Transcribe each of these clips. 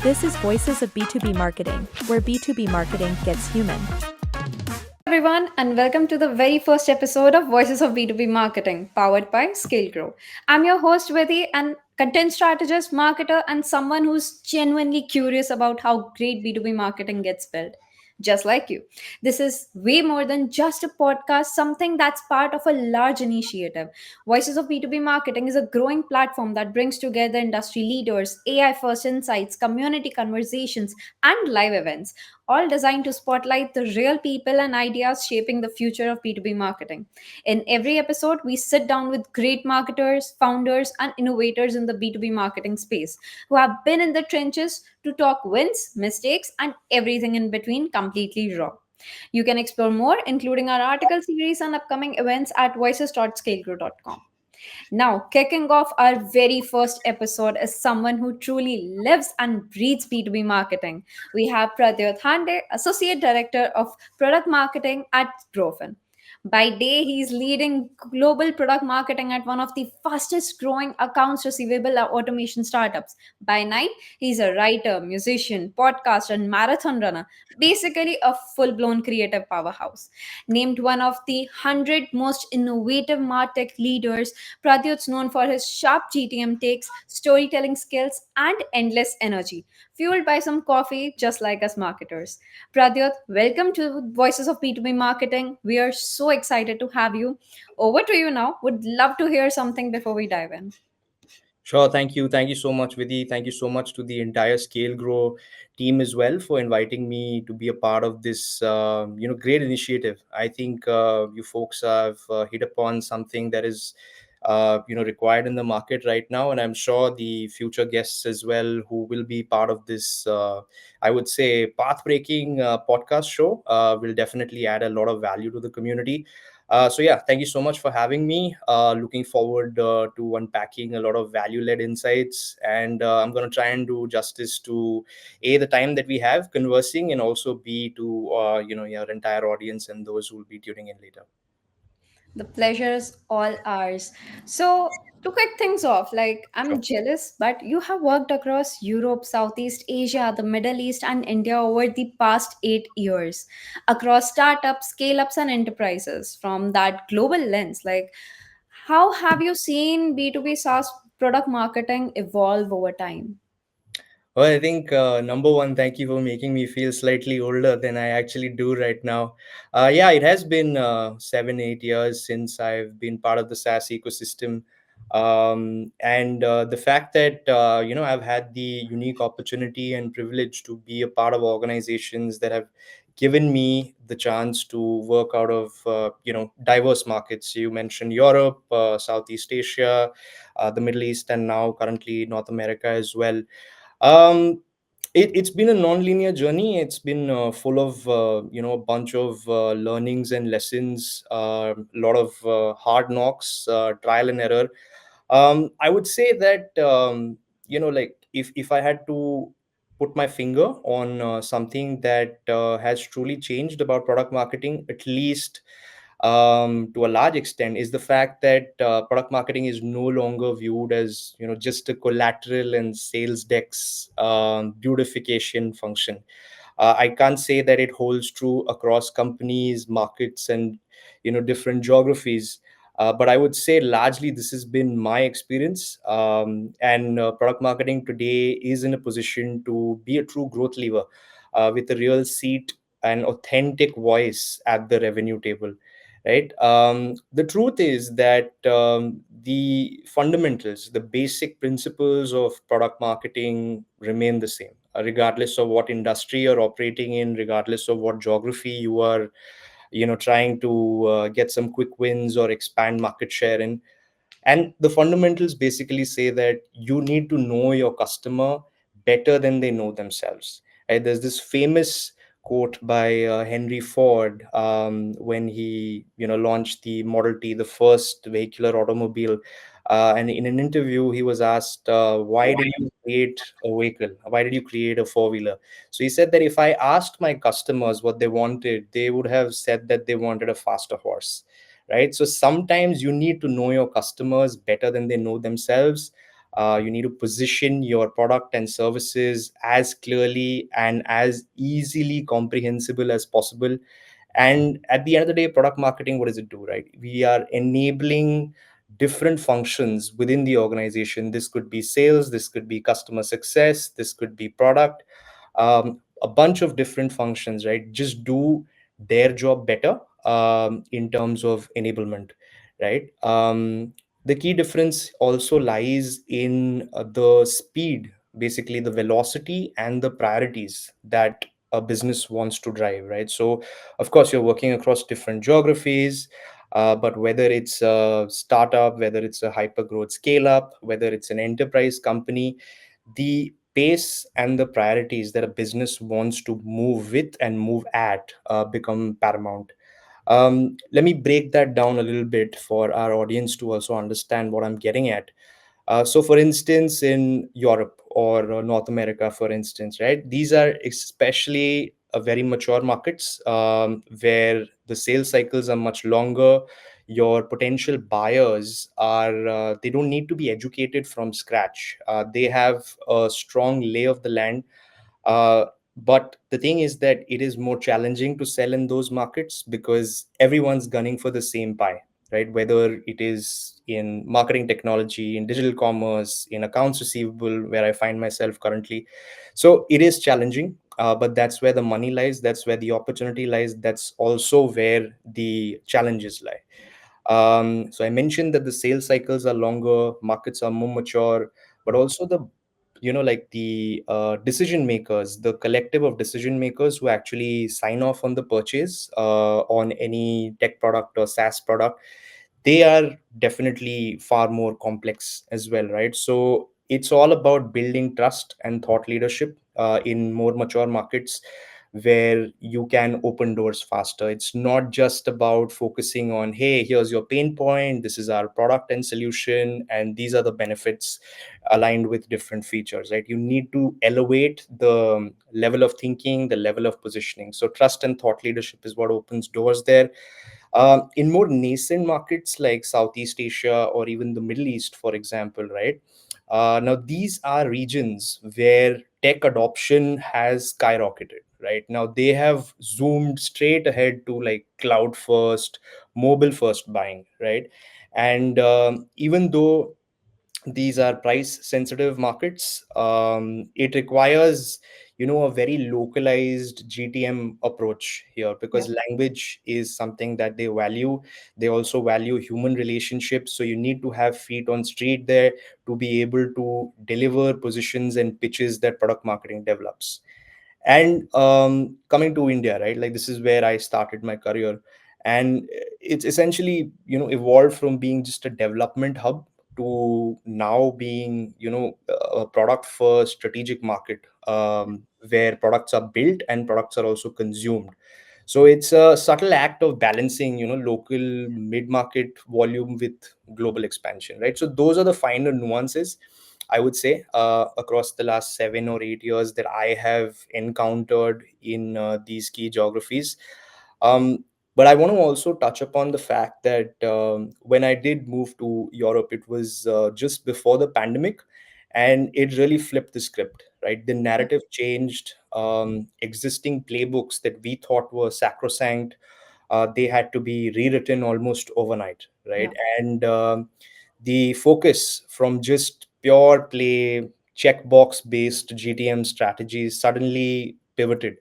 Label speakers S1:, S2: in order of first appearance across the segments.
S1: This is Voices of B2B Marketing, where B2B marketing gets human.
S2: Everyone, and welcome to the very first episode of Voices of B2B Marketing, powered by Skalegrow. I'm your host, Vidhi, and content strategist, marketer, and someone who's genuinely curious about how great B2B marketing gets built. Just like you. This is way more than just a podcast, something that's part of a large initiative. Voices of B2B Marketing is a growing platform that brings together industry leaders, AI first insights, community conversations, and live events, all designed to spotlight the real people and ideas shaping the future of B2B marketing. In every episode, we sit down with great marketers, founders, and innovators in the B2B marketing space who have been in the trenches to talk wins, mistakes, and everything in between completely raw. You can explore more, including our article series and upcoming events at voices.scalegrow.com. Now, kicking off our very first episode is someone who truly lives and breathes B2B marketing. We have Pradyut, Associate Director of Product Marketing at Grofin. By day, he's leading global product marketing at one of the fastest growing accounts receivable automation startups. By night, he's a writer, musician, podcaster, and marathon runner, basically a full blown creative powerhouse. Named one of the 100 most innovative MarTech leaders, Pradyut's known for his sharp GTM takes, storytelling skills, and endless energy, fueled by some coffee, just like us marketers. Pradyut, welcome to Voices of B2B Marketing. We are so excited to have you. Over to you now. Would love to hear something before we dive in.
S3: Sure. Thank you. Thank you so much, Vidhi. Thank you so much to the entire Skalegrow team as well for inviting me to be a part of this, great initiative. I think you folks have hit upon something that is, required in the market right now, and I'm sure the future guests as well who will be part of this, I would say, path-breaking podcast show will definitely add a lot of value to the community. So thank you so much for having me. Looking forward to unpacking a lot of value-led insights, and I'm going to try and do justice to the time that we have conversing, and also b to your entire audience and those who will be tuning in later.
S2: The pleasure is all ours. So, to kick things off, I'm
S3: Sure.
S2: jealous, but you have worked across Europe, Southeast Asia, the Middle East, and India over the past 8 years, across startups, scale ups, and enterprises. From that global lens, how have you seen B2B SaaS product marketing evolve over time?
S3: Well, I think number one, thank you for making me feel slightly older than I actually do right now. It has been 7, 8 years since I've been part of the SaaS ecosystem, and the fact that I've had the unique opportunity and privilege to be a part of organizations that have given me the chance to work out of diverse markets. You mentioned Europe, Southeast Asia, the Middle East, and now currently North America as well. um, it's been a non-linear journey. It's been full of a bunch of learnings and lessons, a lot of hard knocks, trial and error. I would say that like if I had to put my finger on something that has truly changed about product marketing, at least to a large extent, is the fact that product marketing is no longer viewed as just a collateral and sales decks beautification function. I can't say that it holds true across companies, markets, and different geographies. But I would say largely this has been my experience. And product marketing today is in a position to be a true growth lever with a real seat and authentic voice at the revenue table. Right. The truth is that the fundamentals, the basic principles of product marketing remain the same, regardless of what industry you're operating in, regardless of what geography you are trying to get some quick wins or expand market share in. And the fundamentals basically say that you need to know your customer better than they know themselves. Right? There's this famous quote by Henry Ford when he launched the Model T, the first vehicular automobile. And in an interview, he was asked, "Why did you create a vehicle? Why did you create a four-wheeler?" So he said that if I asked my customers what they wanted, they would have said that they wanted a faster horse. Right. So sometimes you need to know your customers better than they know themselves. You need to position your product and services as clearly and as easily comprehensible as possible. And at the end of the day, product marketing, what does it do, right? We are enabling different functions within the organization. This could be sales, this could be customer success, this could be product, a bunch of different functions, right? Just do their job better in terms of enablement, right? The key difference also lies in the speed, basically the velocity and the priorities that a business wants to drive, right? So of course you're working across different geographies, but whether it's a startup, whether it's a hyper growth scale up, whether it's an enterprise company, the pace and the priorities that a business wants to move with and move at become paramount. Let me break that down a little bit for our audience to also understand what I'm getting at. So, for instance, in Europe or North America, for instance, right, these are especially very mature markets where the sales cycles are much longer. Your potential buyers are, they don't need to be educated from scratch. They have a strong lay of the land, uh, but the thing is that it is more challenging to sell in those markets because everyone's gunning for the same pie, right? Whether it is in marketing technology, in digital commerce, in accounts receivable, where I find myself currently. So it is challenging, but that's where the money lies. That's where the opportunity lies. That's also where the challenges lie. So I mentioned that the sales cycles are longer, markets are more mature, but also the, like the decision makers, the collective of decision makers who actually sign off on the purchase on any tech product or SaaS product, they are definitely far more complex as well, right? So it's all about building trust and thought leadership in more mature markets where you can open doors faster. It's not just about focusing on, hey, here's your pain point, this is our product and solution, and these are the benefits aligned with different features, right? You need to elevate the level of thinking, the level of positioning. So trust and thought leadership is what opens doors there. In more nascent markets like Southeast Asia or even the Middle East, for example, right? Now, these are regions where tech adoption has skyrocketed, right? Now, they have zoomed straight ahead to like cloud first, mobile first buying, right? And even though these are price sensitive markets, it requires, a very localized GTM approach here,
S2: Yeah.
S3: because language is something that they value. They also value human relationships, so you need to have feet on street there to be able to deliver positions and pitches that product marketing develops. And coming to India, right, like this is where I started my career, and it's essentially, evolved from being just a development hub to now being, a product first strategic market, where products are built and products are also consumed. So it's a subtle act of balancing, local mid-market volume with global expansion, right? So those are the finer nuances, I would say, across the last 7 or 8 years that I have encountered in these key geographies. Um, but I want to also touch upon the fact that when I did move to Europe, it was just before the pandemic, and it really flipped the script, right? The
S2: Yeah.
S3: narrative changed. Existing playbooks that we thought were sacrosanct, they had to be rewritten almost overnight, right?
S2: Yeah.
S3: And the focus from just pure play checkbox based GTM strategies suddenly pivoted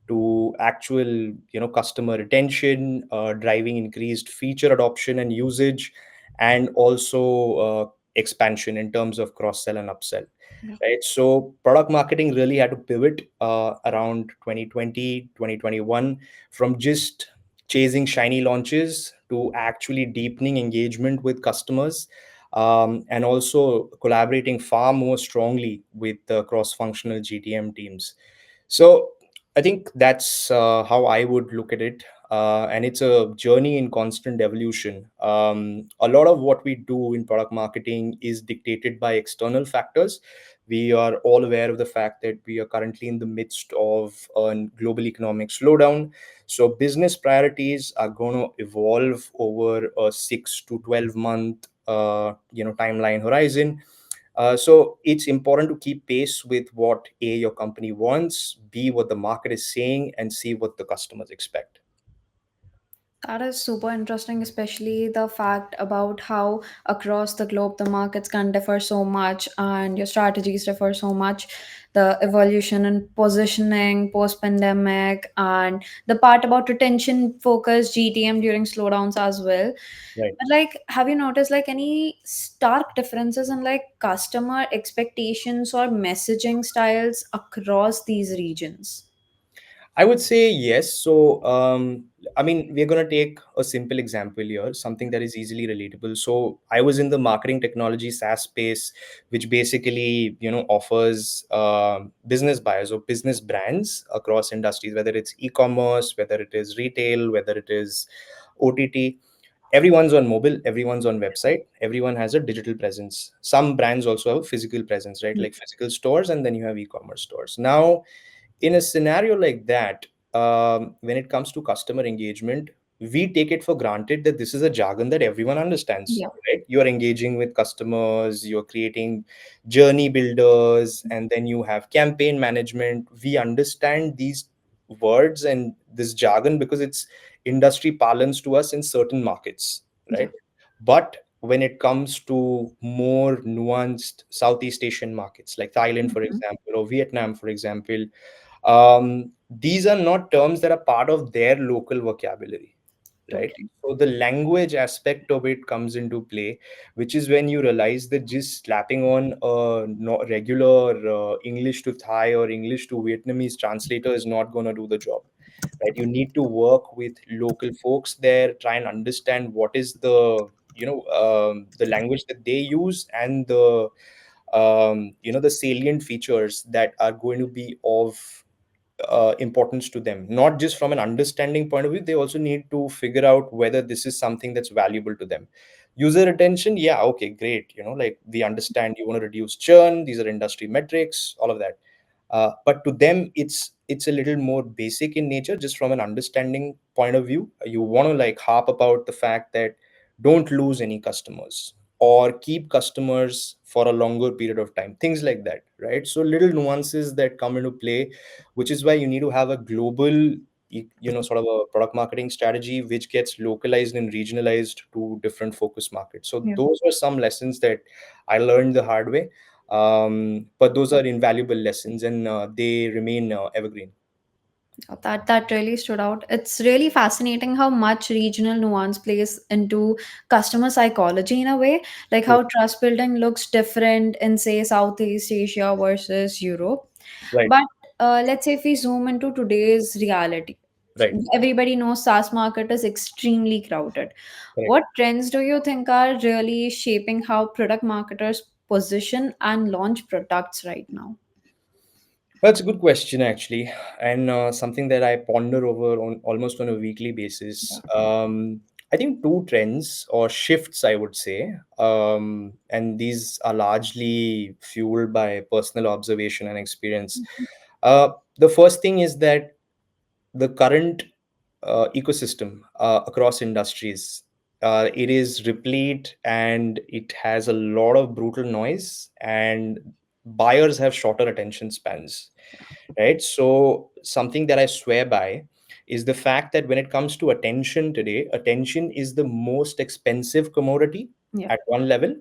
S3: to actual, customer retention, driving increased feature adoption and usage, and also expansion in terms of cross sell and upsell,
S2: Yeah.
S3: right? So product marketing really had to pivot around 2020, 2021, from just chasing shiny launches to actually deepening engagement with customers, and also collaborating far more strongly with cross functional GTM teams. So I think that's how I would look at it. And it's a journey in constant evolution. A lot of what we do in product marketing is dictated by external factors. We are all aware of the fact that we are currently in the midst of a global economic slowdown. So business priorities are going to evolve over a 6 to 12 month, timeline horizon. So it's important to keep pace with what A, your company wants, B, what the market is saying, and C, what the customers expect.
S2: That is super interesting, especially the fact about how across the globe the markets can differ so much and your strategies differ so much. The evolution and positioning post pandemic, and the part about retention focus GTM during slowdowns as well.
S3: Right.
S2: But like, have you noticed like any stark differences in like customer expectations or messaging styles across these regions?
S3: I would say yes. So, I mean, we're going to take a simple example here, something that is easily relatable. So, I was in the marketing technology SaaS space, which basically, offers business buyers or business brands across industries, whether it's e-commerce, whether it is retail, whether it is OTT. Everyone's on mobile, everyone's on website, everyone has a digital presence. Some brands also have a physical presence, right? Like physical stores, and then you have e-commerce stores. Now, in a scenario like that, when it comes to customer engagement, we take it for granted that this is a jargon that everyone understands,
S2: Yeah.
S3: right? You're engaging with customers, you're creating journey builders, and then you have campaign management. We understand these words and this jargon because it's industry parlance to us in certain markets,
S2: Yeah.
S3: right? But when it comes to more nuanced Southeast Asian markets like Thailand, for
S2: Mhm.
S3: example, or Vietnam, for example, these are not terms that are part of their local vocabulary, right?
S2: Totally.
S3: So the language aspect of it comes into play, which is when you realize that just slapping on a regular English to Thai or English to Vietnamese translator is not going to do the job, right? You need to work with local folks there, try and understand what is the language that they use, and the salient features that are going to be of importance to them, not just from an understanding point of view. They also need to figure out whether this is something that's valuable to them. User retention, yeah, okay, great, like we understand you want to reduce churn, these are industry metrics, all of that. But to them, it's a little more basic in nature, just from an understanding point of view. You want to like harp about the fact that don't lose any customers or keep customers for a longer period of time, things like that, right? So little nuances that come into play, which is why you need to have a global sort of a product marketing strategy which gets localized and regionalized to different focus markets. So
S2: Yeah.
S3: those were some lessons that I learned the hard way, but those are invaluable lessons, and they remain evergreen.
S2: That really stood out. It's really fascinating how much regional nuance plays into customer psychology in a way, like
S3: True.
S2: how trust building looks different in say Southeast Asia versus Europe.
S3: Right.
S2: But let's say if we zoom into today's reality,
S3: Right.
S2: everybody knows SaaS market is extremely crowded.
S3: Correct.
S2: What trends do you think are really shaping how product marketers position and launch products right now?
S3: That's a good question, actually, and something that I ponder over on almost on a weekly basis. I think two trends or shifts, I would say, and these are largely fueled by personal observation and experience. Uh, the first thing is that the current ecosystem across industries, it is replete and it has a lot of brutal noise, and buyers have shorter attention spans, right? So something that I swear by is the fact that when it comes to attention today, attention is the most expensive commodity
S2: Yeah.
S3: at one level,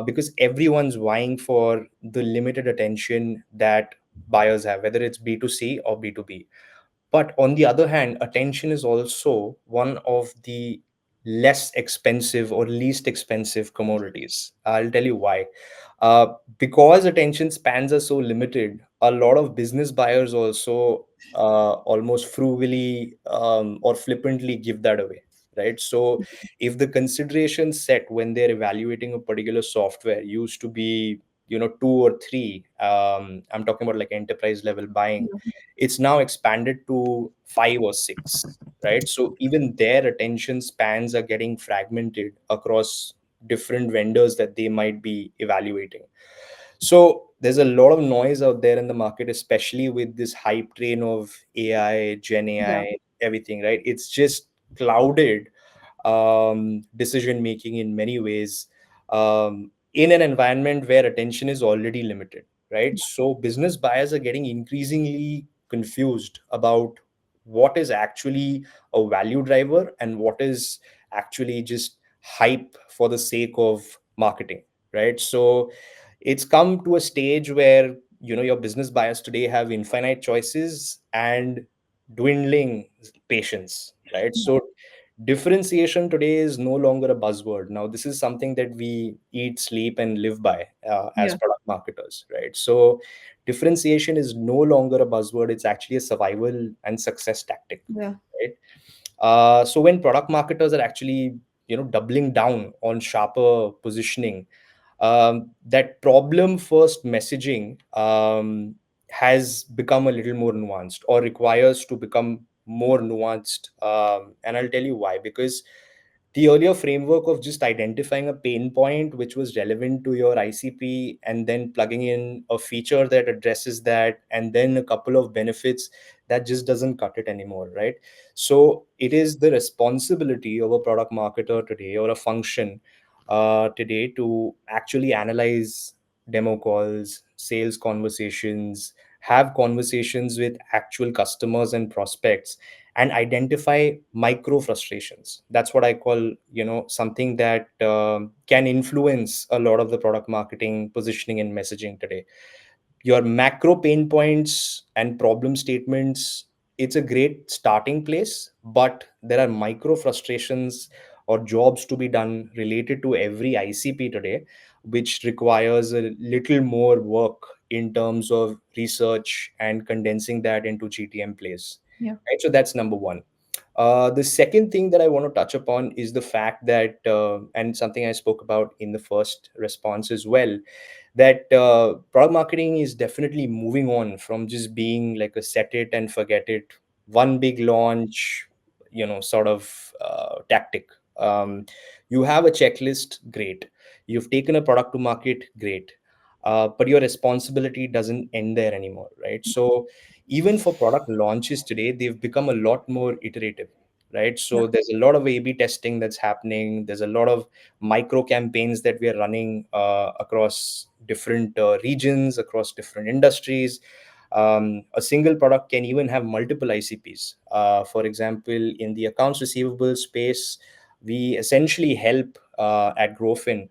S3: because everyone's vying for the limited attention that buyers have, whether it's B2C or B2B. But on the other hand, attention is also one of the less expensive or least expensive commodities. I'll tell you why. Uh, because attention spans are so limited, a lot of business buyers also almost frugally or flippantly give that away, right? So if the consideration set when they're evaluating a particular software used to be, two or three, I'm talking about like enterprise level buying, it's now expanded to five or six, right? So even their attention spans are getting fragmented across different vendors that they might be evaluating. So there's a lot of noise out there in the market, especially with this hype train of AI, Gen
S2: Yeah.
S3: AI, everything, right? It's just clouded decision making in many ways. in an environment where attention is already limited, right? So business buyers are getting increasingly confused about what is actually a value driver and what is actually just hype for the sake of marketing, right? So it's come to a stage where your business buyers today have infinite choices and dwindling patience, right? So differentiation today is no longer a buzzword. Now this is something that we eat, sleep, and live by as
S2: Yeah.
S3: product marketers, right? So differentiation is no longer a buzzword, it's actually a survival and success tactic,
S2: Yeah.
S3: right? So when product marketers are actually doubling down on sharper positioning, that problem first messaging has become a little more nuanced, or requires to become more nuanced. And I'll tell you why. Because the earlier framework of just identifying a pain point which was relevant to your ICP and then plugging in a feature that addresses that and then a couple of benefits, that just doesn't cut it anymore, right? So it is the responsibility of a product marketer today, or a function today, to actually analyze demo calls, sales conversations, have conversations with actual customers and prospects, and identify micro frustrations. That's what I call something that can influence a lot of the product marketing positioning and messaging today. Your macro pain points and problem statements, it's a great starting place, but there are micro frustrations or jobs to be done related to every ICP today, which requires a little more work in terms of research and condensing that into GTM plays,
S2: Yeah.
S3: right? So that's number one. The second thing that I want to touch upon is the fact that, and something I spoke about in the first response as well, that product marketing is definitely moving on from just being like a set it and forget it, one big launch, sort of tactic. You have a checklist, great. You've taken a product to market, great. But your responsibility doesn't end there anymore, right? So even for product launches today, they've become a lot more iterative, right?
S2: Yeah.
S3: So there's a lot of A/B testing that's happening. There's a lot of micro campaigns that we are running across different regions, across different industries. A single product can even have multiple ICPs. For example, in the accounts receivable space, we essentially help at Growfin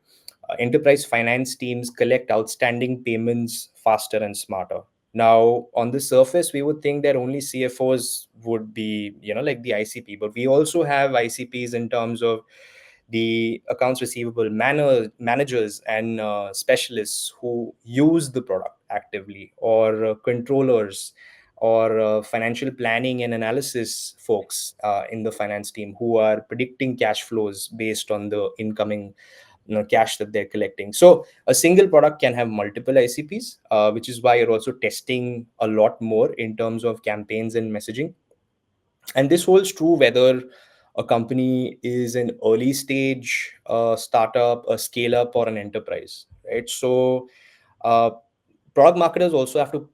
S3: enterprise finance teams collect outstanding payments faster and smarter. Now, on the surface, we would think that only CFOs would be, like the ICP, but we also have ICPs in terms of the accounts receivable managers and specialists who use the product actively, or controllers, or financial planning and analysis folks in the finance team who are predicting cash flows based on the incoming cash that they're collecting. So a single product can have multiple ICPs, which is why you're also testing a lot more in terms of campaigns and messaging. And this holds true whether a company is an early stage startup, a scale up, or an enterprise, right? So uh, product marketers also have to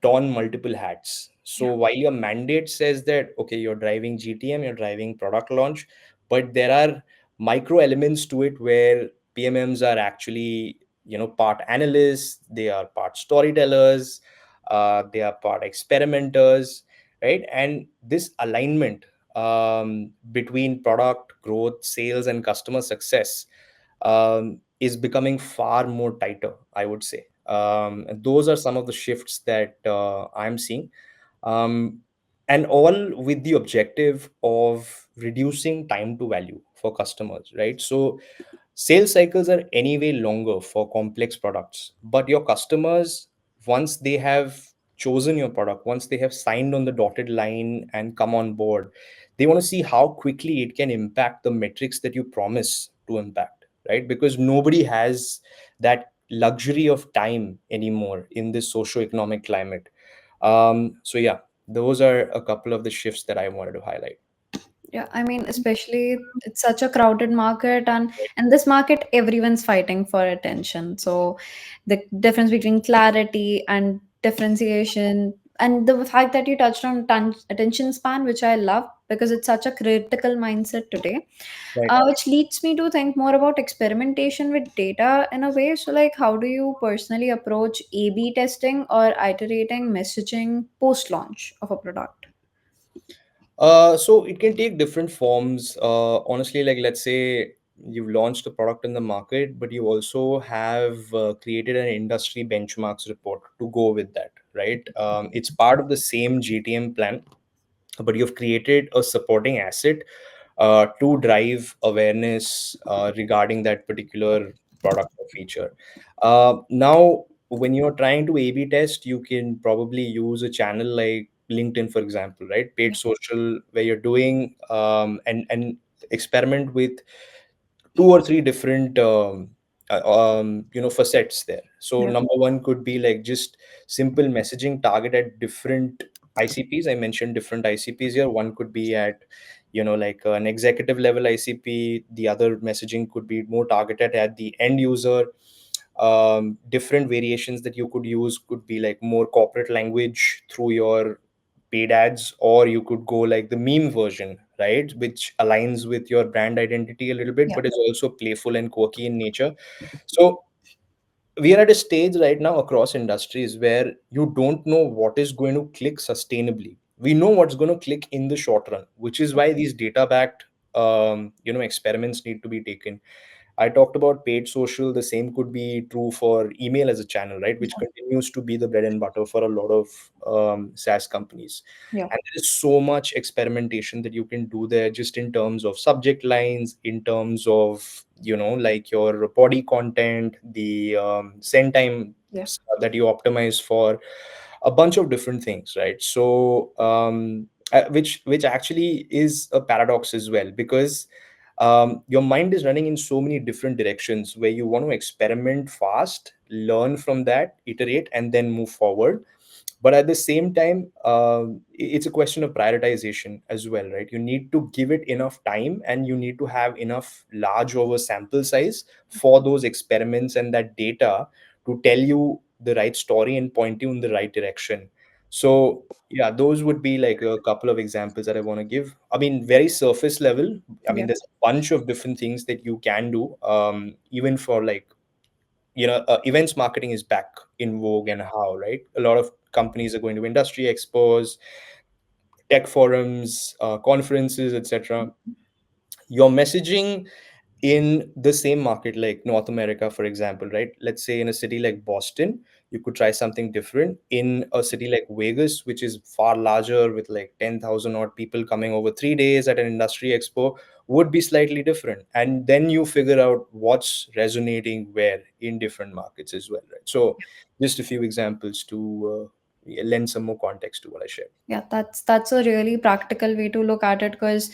S3: don multiple hats. So
S2: Yeah.
S3: while your mandate says that, okay, you're driving GTM, you're driving product launch, but there are micro elements to it where PMMs are actually part analysts, they are part storytellers, they are part experimenters, right? And this alignment between product growth, sales, and customer success is becoming far more tighter, I would say. And those are some of the shifts that I'm seeing, um, and all with the objective of reducing time to value for customers, right? So sales cycles are anyway longer for complex products, but your customers, once they have chosen your product, once they have signed on the dotted line and come on board, they want to see how quickly it can impact the metrics that you promise to impact, right? Because nobody has that luxury of time anymore in this socio-economic climate. So yeah, those are a couple of the shifts that I wanted to highlight.
S2: Yeah, I mean, especially it's such a crowded market, and in this market, everyone's fighting for attention. So, the difference between clarity and differentiation, and the fact that you touched on attention span, which I love, because it's such a critical mindset today.
S3: Right.
S2: Which leads me to think more about experimentation with data in a way. So, like, how do you personally approach A/B testing or iterating messaging post launch of a product?
S3: So it can take different forms. Honestly, like let's say you've launched a product in the market, but you also have created an industry benchmarks report to go with that, right? It's part of the same GTM plan, but you've created a supporting asset to drive awareness regarding that particular product or feature. Now, when you're trying to A/B test, you can probably use a channel like LinkedIn, for example, right? Paid
S2: Yeah.
S3: social, where you're doing and experiment with two or three different facets there. So
S2: Yeah.
S3: number one could be like just simple messaging target at different ICPs. I mentioned different ICPs here. One could be at like an executive level ICP. The other messaging could be more targeted at the end user. Different variations that you could use could be like more corporate language through your paid ads, or you could go like the meme version, right, which aligns with your brand identity a little bit
S2: Yeah.
S3: but is also playful and quirky in nature. So we are at a stage right now across industries where you don't know what is going to click sustainably. We know what's going to click in the short run, which is why these data backed experiments need to be taken. I talked about paid social. The same could be true for email as a channel, right? Which continues to be the bread and butter for a lot of SaaS companies.
S2: Yeah.
S3: And there is so much experimentation that you can do there, just in terms of subject lines, in terms of, like your body content, the send time
S2: Yeah.
S3: that you optimize for, a bunch of different things, right? So, which actually is a paradox as well, because your mind is running in so many different directions where you want to experiment fast, learn from that, iterate, and then move forward. But at the same time, it's a question of prioritization as well, right? You need to give it enough time, and you need to have enough large over sample size for those experiments and that data to tell you the right story and point you in the right direction. So yeah, those would be like a couple of examples that I want to give. I mean, very surface level. I mean,
S2: Yeah.
S3: there's a bunch of different things that you can do, even for like, events marketing is back in vogue, and how, right? A lot of companies are going to industry expos, tech forums, conferences, etc. Your messaging in the same market, like North America, for example, right? Let's say in a city like Boston, you could try something different. In a city like Vegas, which is far larger with like 10,000 odd people coming over 3 days at an industry expo, would be slightly different. And then you figure out what's resonating where in different markets as well, right? So just a few examples to lend some more context to what I shared.
S2: Yeah, that's a really practical way to look at it, because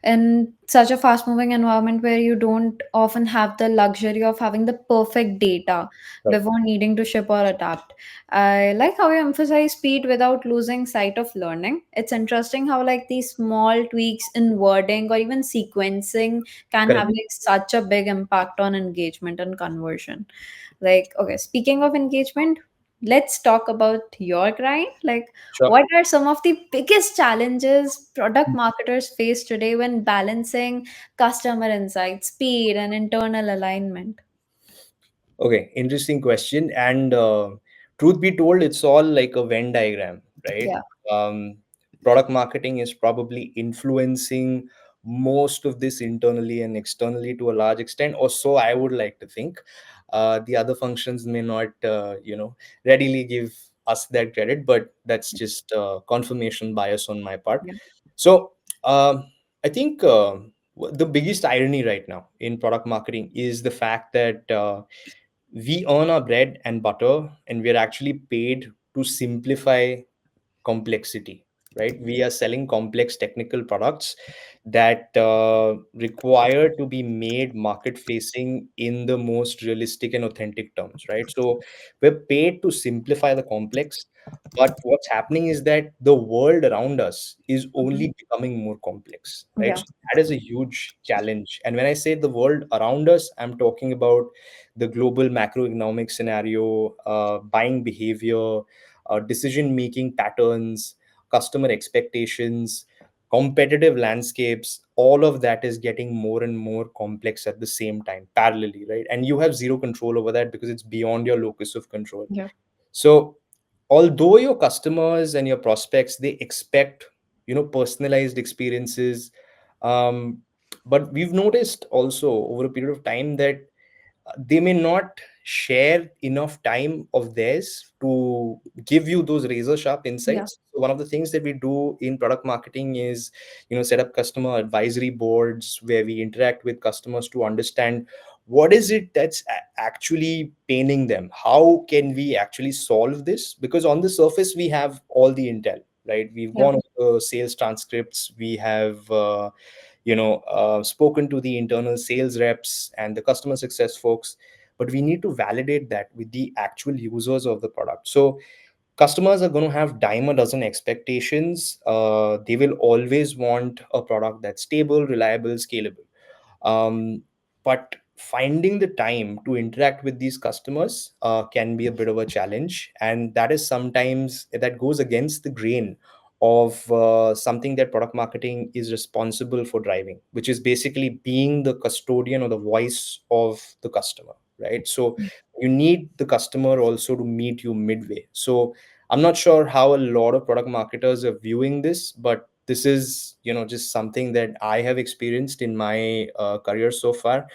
S2: in such a fast moving environment where you don't often have the luxury of having the perfect data
S3: Right.
S2: before needing to ship or adapt. I like how you emphasize speed without losing sight of learning. It's interesting how like these small tweaks in wording or even sequencing can have
S3: Correct.
S2: like such a big impact on engagement and conversion. Like, okay, speaking of engagement, let's talk about your grind. Like,
S3: Sure.
S2: what are some of the biggest challenges product marketers face today when balancing customer insight, speed, and internal alignment?
S3: Okay, interesting question. And truth be told, it's all like a Venn diagram, right?
S2: Yeah.
S3: Um, Product marketing is probably influencing most of this internally and externally to a large extent, or so I would like to think. The other functions may not, readily give us that credit, but that's just confirmation bias on my part.
S2: Yeah.
S3: So, I think the biggest irony right now in product marketing is the fact that we earn our bread and butter, and we're actually paid to simplify complexity, right? We are selling complex technical products that require to be made market facing in the most realistic and authentic terms, right? So we're paid to simplify the complex, but what's happening is that the world around us is
S2: Mhm.
S3: only becoming more complex, right?
S2: Yeah.
S3: So that is a huge challenge. And when I say the world around us, I'm talking about the global macroeconomic scenario, buying behavior, decision making patterns, customer expectations. competitive landscapes, all of that is getting more and more complex at the same time, parallelly, right? And you have zero control over that because it's beyond your locus of control.
S2: Yeah.
S3: So although your customers and your prospects, they expect, personalized experiences, um, but we've noticed also over a period of time that they may not share enough time of theirs to give you those razor sharp
S2: Yeah.
S3: insights. So one of the things that we do in product marketing is, set up customer advisory boards where we interact with customers to understand what is it that's actually paining them, how can we actually solve this, because on the surface we have all the intel, right? We've
S2: Yeah.
S3: gone over the sales transcripts, we have spoken to the internal sales reps and the customer success folks, but we need to validate that with the actual users of the product. So customers are going to have dime a dozen expectations. They will always want a product that's stable, reliable, scalable. Um, but finding the time to interact with these customers can be a bit of a challenge, and that is sometimes that goes against the grain of something that product marketing is responsible for driving, which is basically being the custodian or the voice of the customer, right? So you need the customer also to meet you midway. So I'm not sure how a lot of product marketers are viewing this, but this is, just something that I have experienced in my career so far.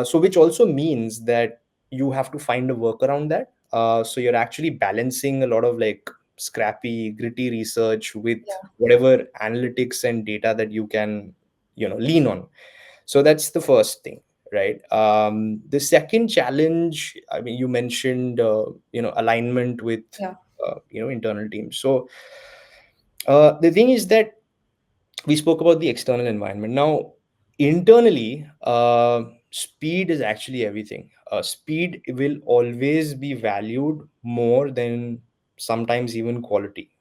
S3: So which also means that you have to find a work around that. So you're actually balancing a lot of like scrappy, gritty research with
S2: Yeah.
S3: whatever analytics and data that you can, lean on. So that's the first thing, right? The second challenge, I mean, you mentioned, alignment with,
S2: Yeah.
S3: internal teams. So the thing is that we spoke about the external environment. Now, internally, speed is actually everything. Speed will always be valued more than sometimes even quality,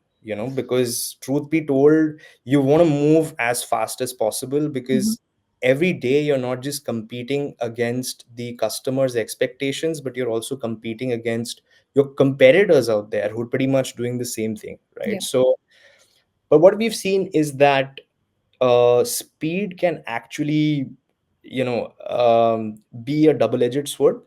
S3: because truth be told, you want to move as fast as possible,
S2: Mhm.
S3: because every day you're not just competing against the customer's expectations, but you're also competing against your competitors out there who are pretty much doing the same thing, right?
S2: Yeah.
S3: So, but what we've seen is that speed can actually, be a double-edged sword.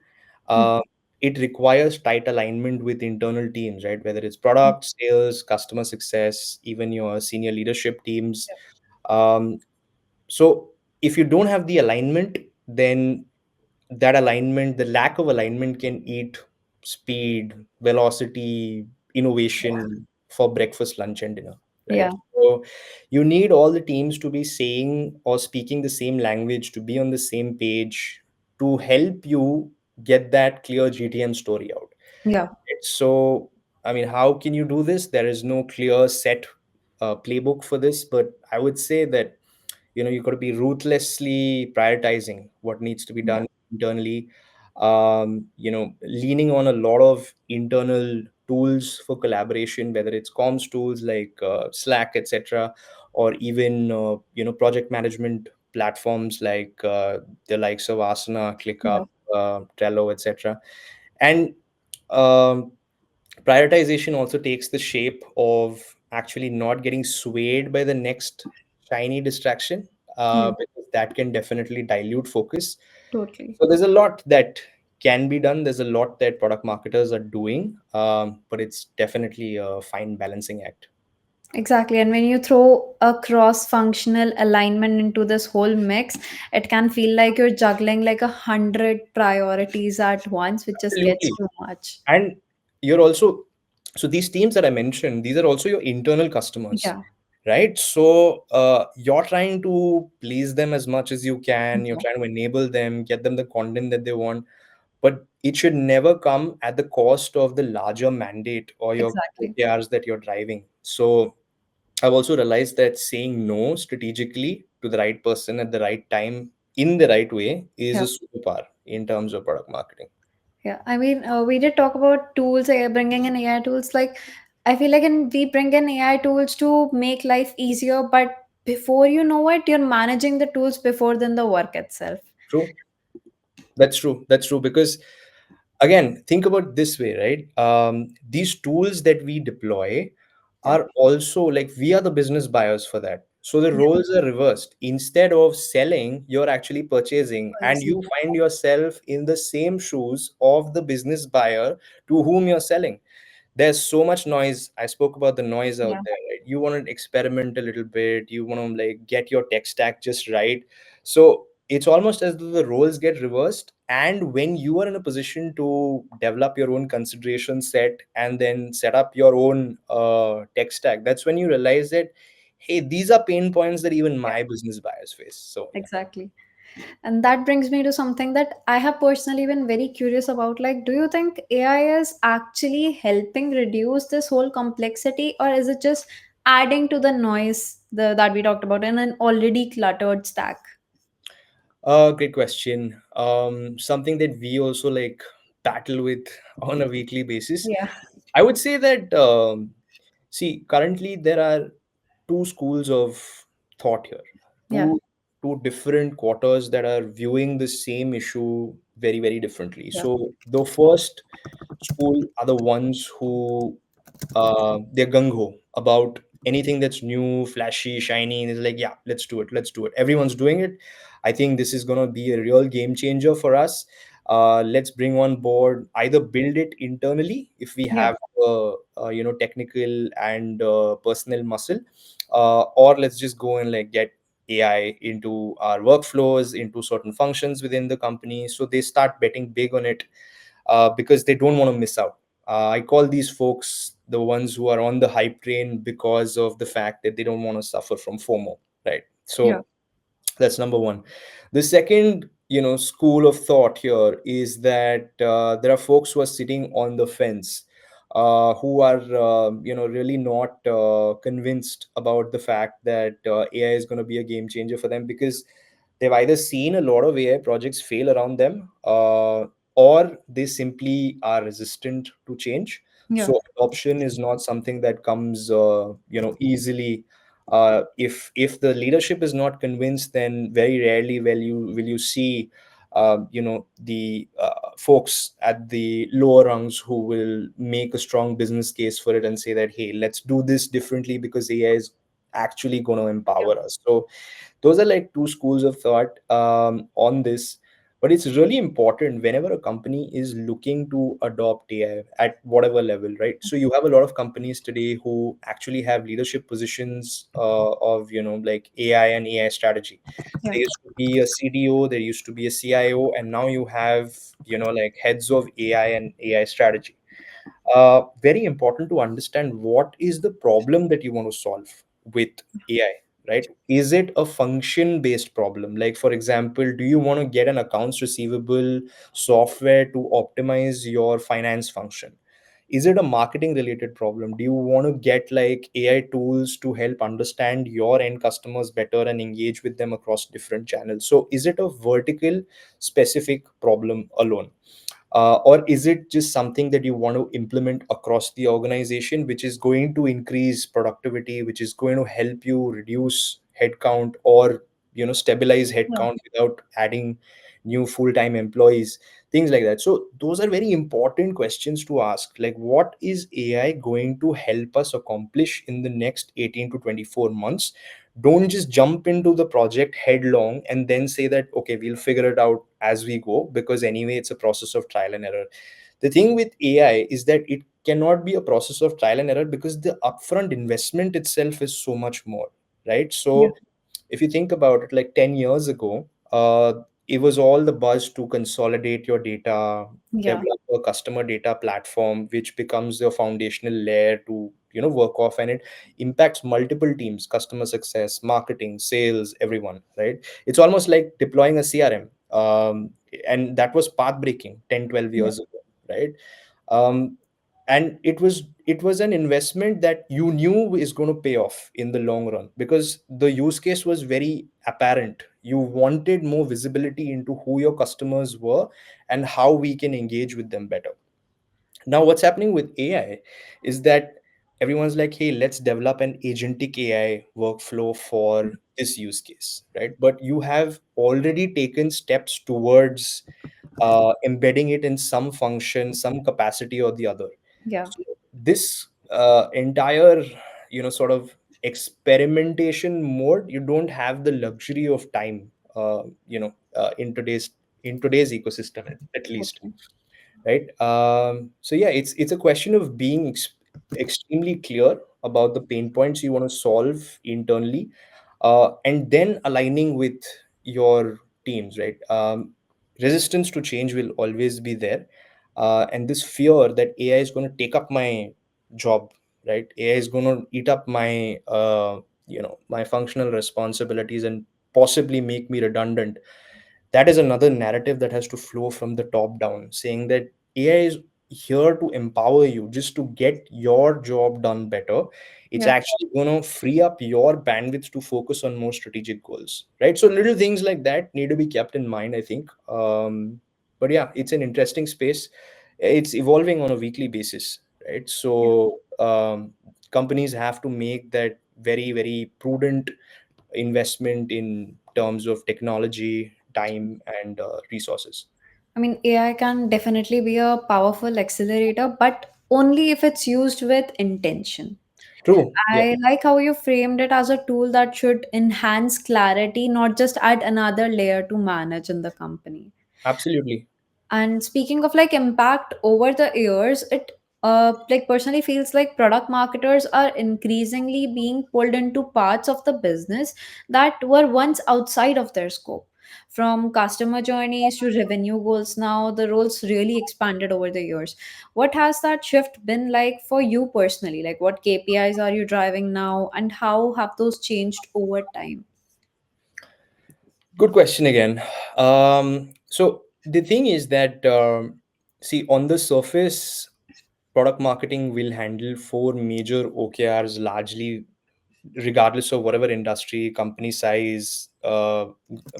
S2: Mm.
S3: uh, it requires tight alignment with internal teams, right? Whether it's product, sales, customer success, even your senior leadership teams. Um, so if you don't have the alignment, then that alignment, the lack of alignment, can eat speed, velocity, innovation for breakfast, lunch, and dinner,
S2: Yeah.
S3: right? So you need all the teams to be saying or speaking the same language, to be on the same page, to help you get that clear GTM story out.
S2: Yeah.
S3: Right? So, I mean, how can you do this? There is no clear set playbook for this, but I would say that, you got to be ruthlessly prioritizing what needs to be
S2: Yeah.
S3: done internally. Leaning on a lot of internal tools for collaboration, whether it's comms tools like Slack, etc., or even project management platforms like the likes of Asana,
S2: Yeah.
S3: ClickUp, Trello, etc. And um, prioritization also takes the shape of actually not getting swayed by the next shiny distraction,
S2: Yeah.
S3: because that can definitely dilute focus.
S2: Totally.
S3: So there's a lot that can be done. There's a lot that product marketers are doing, but it's definitely a fine balancing act.
S2: Exactly. And when you throw a cross functional alignment into this whole mix, it can feel like you're juggling like 100 priorities at once, which just gets
S3: Absolutely.
S2: too much.
S3: And you're also, so these teams that I mentioned, these are also your internal customers,
S2: Yeah.
S3: right? So you're trying to please them as much as you can. You're
S2: Yeah.
S3: trying to enable them, get them the content that they want, but it should never come at the cost of the larger mandate or your
S2: Exactly.
S3: OKRs that you're driving. So I've also realized that saying no strategically to the right person at the right time in the right way is a
S2: Yeah.
S3: superpower in terms of product marketing.
S2: Yeah. I mean, we did talk about tools, bringing in AI tools. Like, I feel like we bring in AI tools to make life easier, but before you know it, you're managing the tools before than the work itself.
S3: True. That's true. That's true. Because again, think about this way, right? These tools that we deploy
S2: Yeah.
S3: are also like we are the business buyers for that. So the
S2: Yeah.
S3: roles are reversed. Instead of selling, you're actually purchasing, and
S2: Policy.
S3: you find yourself in the same shoes of the business buyer to whom you're selling. There's so much noise. I spoke about the noise out
S2: Yeah.
S3: there, right? You want to experiment a little bit, you want to like get your tech stack just right. So it's almost as though the roles get reversed, and when you are in a position to develop your own consideration set and then set up your own tech stack, that's when you realize that, hey, these are pain points that even
S2: Yeah.
S3: my business buyers face. So yeah.
S2: Exactly. And that brings me to something that I have personally been very curious about. Like, do you think AI is actually helping reduce this whole complexity, or is it just adding to the noise that we talked about in an already cluttered stack?
S3: Great question. Something that we also like battle with on a weekly basis.
S2: Yeah.
S3: I would say that, see, currently there are two schools of thought here,
S2: Yeah.
S3: two different quarters that are viewing the same issue very, very differently.
S2: Yeah.
S3: So the first school are the ones who they're gung ho about anything that's new, flashy, shiny. And it's like, yeah, let's do it, let's do it. Everyone's doing it. I think this is gonna be a real game changer for us. Let's bring on board, either build it internally if we
S2: Yeah.
S3: have technical and personal muscle, or let's just go and like get AI into our workflows, into certain functions within the company. So they start betting big on it, because they don't want to miss out. I call these folks the ones who are on the hype train because of the fact that they don't want to suffer from FOMO, right?
S2: Yeah.
S3: So that's number one. The second, school of thought here is that there are folks who are sitting on the fence, who are, really not convinced about the fact that AI is going to be a game changer for them, because they've either seen a lot of AI projects fail around them, or they simply are resistant to change.
S2: Yeah.
S3: So adoption is not something that comes, easily. If the leadership is not convinced, then very rarely will you see the folks at the lower rungs who will make a strong business case for it and say that, hey, let's do this differently because AI is actually going to
S2: Yeah.
S3: empower us. So those are like two schools of thought on this. But it's really important whenever a company is looking to adopt AI at whatever level, right? So you have a lot of companies today who actually have leadership positions of, like AI and AI strategy.
S2: Yeah.
S3: There used to be a CDO, there used to be a CIO, and now you have, like heads of AI and AI strategy. Very important to understand what is the problem that you want to solve with AI, right? Is it a function based problem? Like, for example, do you want to get an accounts receivable software to optimize your finance function? Is it a marketing related problem? Do you want to get like AI tools to help understand your end customers better and engage with them across different channels? So is it a vertical specific problem alone? Or is it just something that you want to implement across the organization, which is going to increase productivity, which is going to help you reduce headcount, or stabilize
S2: Yeah.
S3: headcount without adding new full-time employees, things like that. So those are very important questions to ask, like what is AI going to help us accomplish in the next 18 to 24 months. Don't just jump into the project headlong and then say that, okay, we'll figure it out as we go, because anyway it's a process of trial and error. The thing with AI is that it cannot be a process of trial and error because the upfront investment itself is so much more, right?
S2: Yeah.
S3: So if you think about it, like 10 years ago, it was all the buzz to consolidate your data,
S2: Yeah.
S3: develop a customer data platform, which becomes your foundational layer to, work off, and it impacts multiple teams: customer success, marketing, sales, everyone, right? It's almost like deploying a CRM. And that was path breaking 10, 12
S2: Yeah.
S3: years ago, right? um, and it was an investment that you knew is going to pay off in the long run, because the use case was very apparent. You wanted more visibility into who your customers were and how we can engage with them better. Now what's happening with AI is that everyone's like, hey, let's develop an agentic AI workflow for this use case, right? But you have already taken steps towards embedding it in some function, some capacity or the other.
S2: Yeah.
S3: So this entire, sort of experimentation mode. You don't have the luxury of time, in today's ecosystem, at least,
S2: Okay.
S3: right? So yeah, it's a question of being extremely clear about the pain points you want to solve internally, and then aligning with your teams, right? Resistance to change will always be there, and this fear that AI is going to take up my job, right? AI is going to eat up my my functional responsibilities and possibly make me redundant. That is another narrative that has to flow from the top down, saying that AI is here to empower you just to get your job done better. It's
S2: Yeah.
S3: actually going to free up your bandwidth to focus on more strategic goals, right? So little things like that need to be kept in mind, I think. But yeah, it's an interesting space. It's evolving on a weekly basis, right?
S2: Yeah.
S3: So companies have to make that very, very prudent investment in terms of technology, time, and resources.
S2: I mean, AI can definitely be a powerful accelerator, but only if it's used with intention.
S3: True. Yeah,
S2: I like how you framed it as a tool that should enhance clarity, not just add another layer to manage in the company.
S3: absolutely.
S2: And speaking of like impact over the years, it like personally feels like product marketers are increasingly being pulled into parts of the business that were once outside of their scope. From customer journeys to revenue goals, now the roles really expanded over the years. What has that shift been like for you personally? Like, what KPIs are you driving now, and how have those changed over time?
S3: Good question again. So the thing is that, see, on the surface, product marketing will handle four major OKRs largely, regardless of whatever industry, company size,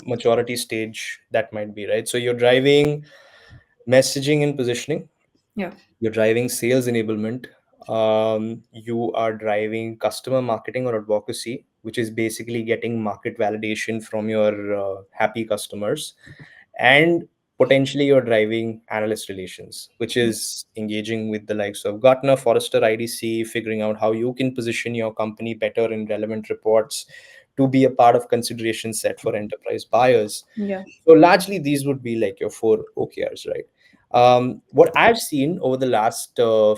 S3: maturity stage that might be, right? So you're driving messaging and positioning,
S2: Yeah.
S3: you're driving sales enablement, you are driving customer marketing or advocacy, which is basically getting market validation from your happy customers, and potentially you're driving analyst relations, which is engaging with the likes of Gartner, Forrester, IDC, figuring out how you can position your company better in relevant reports to be a part of consideration set for enterprise buyers.
S2: Yeah.
S3: So largely these would be like your four OKRs, right? What I've seen over the last